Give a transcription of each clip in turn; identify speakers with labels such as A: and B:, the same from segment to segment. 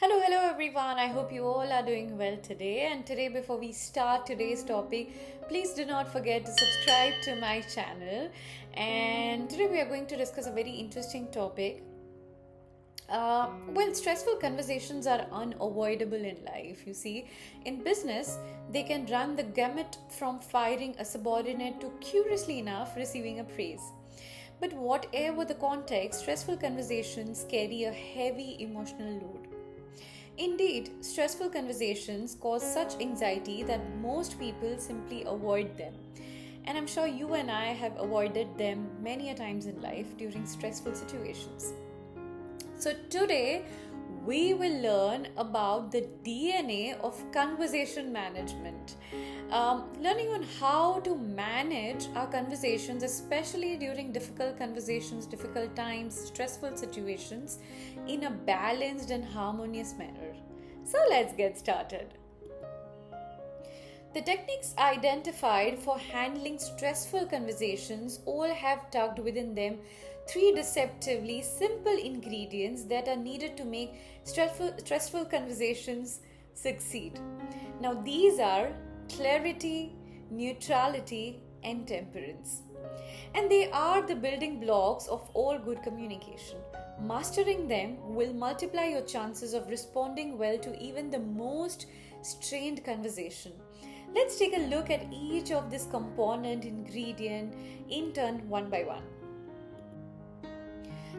A: Hello everyone. I hope you all are doing well today. And today, before we start today's topic, please do not forget to subscribe to my channel. And today, we are going to discuss a very interesting topic. Stressful conversations are unavoidable in life. You see, in business, they can run the gamut from firing a subordinate to, curiously enough, receiving a praise. But whatever the context, stressful conversations carry a heavy emotional load. Indeed, stressful conversations cause such anxiety that most people simply avoid them. And I'm sure you and I have avoided them many a times in life during stressful situations. So today we will learn about the DNA of conversation management. Learning on how to manage our conversations, especially during difficult conversations, difficult times, stressful situations, in a balanced and harmonious manner. So let's get started. The techniques identified for handling stressful conversations all have tucked within them three deceptively simple ingredients that are needed to make stressful conversations succeed. Now, these are clarity, neutrality, and temperance. And they are the building blocks of all good communication. Mastering them will multiply your chances of responding well to even the most strained conversation. Let's take a look at each of this component ingredient in turn one by one.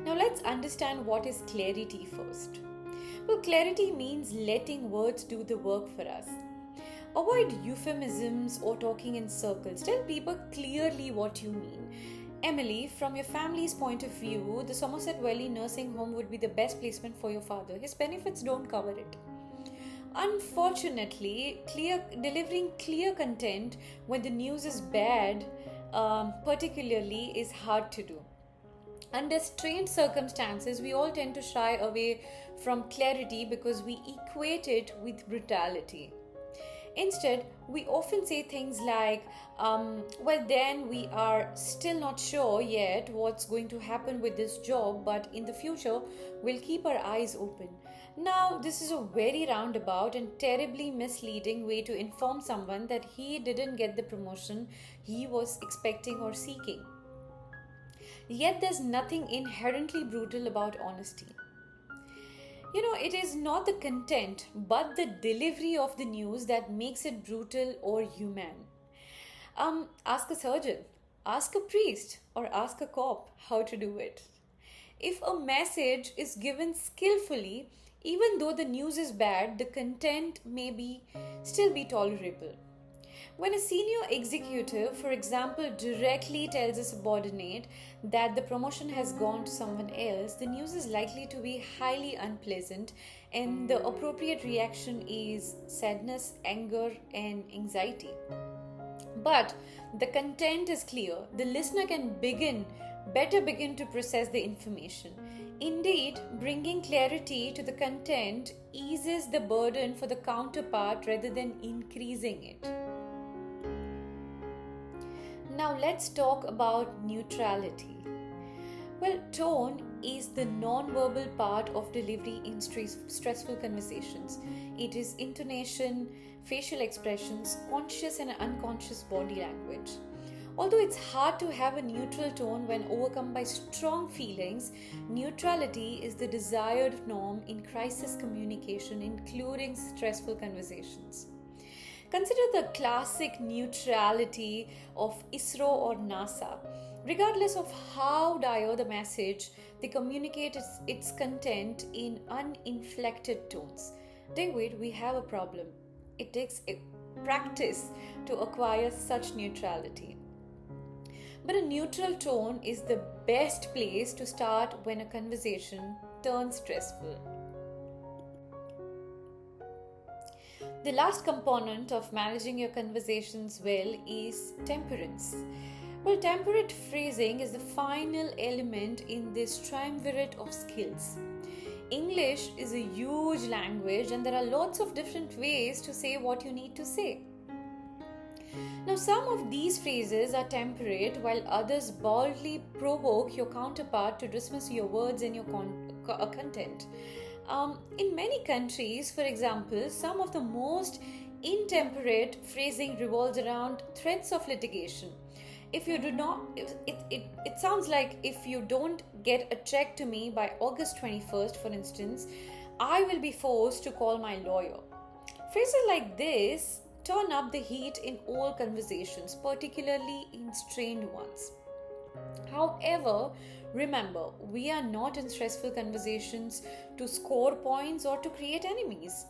A: Now let's understand what is clarity first. Well, clarity means letting words do the work for us. Avoid euphemisms or talking in circles. Tell people clearly what you mean. Emily, from your family's point of view, the Somerset Valley nursing home would be the best placement for your father. His benefits don't cover it. Unfortunately, delivering clear content when the news is bad, particularly, is hard to do. Under strained circumstances, we all tend to shy away from clarity because we equate it with brutality. Instead, we often say things like, then we are still not sure yet what's going to happen with this job, but in the future, we'll keep our eyes open. Now, this is a very roundabout and terribly misleading way to inform someone that he didn't get the promotion he was expecting or seeking. Yet, there's nothing inherently brutal about honesty. It is not the content but the delivery of the news that makes it brutal or human. Ask a surgeon, ask a priest, or ask a cop how to do it. If a message is given skillfully, even though the news is bad, the content may still be tolerable. When a senior executive, for example, directly tells a subordinate that the promotion has gone to someone else, the news is likely to be highly unpleasant, and the appropriate reaction is sadness, anger, and anxiety. But the content is clear. The listener can better begin to process the information. Indeed, bringing clarity to the content eases the burden for the counterpart rather than increasing it. Now let's talk about neutrality. Well, tone is the non-verbal part of delivery in stressful conversations. It is intonation, facial expressions, conscious and unconscious body language. Although it's hard to have a neutral tone when overcome by strong feelings, neutrality is the desired norm in crisis communication, including stressful conversations. Consider the classic neutrality of ISRO or NASA. Regardless of how dire the message, they communicate its content in uninflected tones. David, we have a problem. It takes practice to acquire such neutrality. But a neutral tone is the best place to start when a conversation turns stressful. The last component of managing your conversations well is temperance. Well, temperate phrasing is the final element in this triumvirate of skills. English is a huge language and there are lots of different ways to say what you need to say. Now, some of these phrases are temperate while others boldly provoke your counterpart to dismiss your words and your content. In many countries, for example, some of the most intemperate phrasing revolves around threats of litigation. If you do not, it sounds like if you don't get a check to me by August 21st, for instance, I will be forced to call my lawyer. Phrases like this turn up the heat in all conversations, particularly in strained ones. However, remember, we are not in stressful conversations to score points or to create enemies.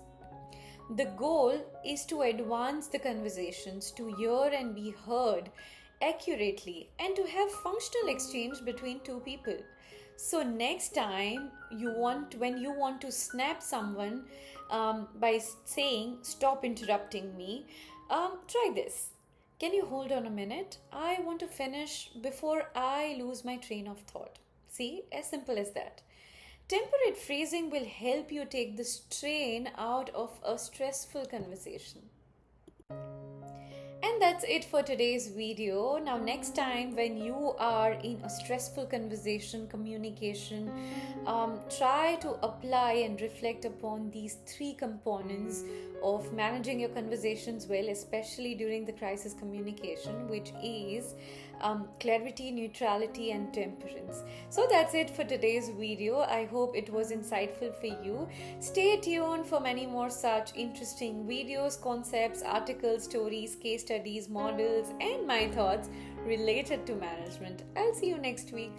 A: The goal is to advance the conversations, to hear and be heard accurately, and to have functional exchange between two people. So next time when you want to snap someone by saying "Stop interrupting me," try this. Can you hold on a minute? I want to finish before I lose my train of thought. See, as simple as that. Temperate phrasing will help you take the strain out of a stressful conversation. And that's it for today's video. Now, next time when you are in a stressful conversation, communication, try to apply and reflect upon these three components of managing your conversations well, especially during the crisis communication, which is clarity, neutrality, and temperance. So that's it for today's video. I hope it was insightful for you. Stay tuned for many more such interesting videos, concepts, articles, stories, case studies, models, and my thoughts related to management. I'll see you next week.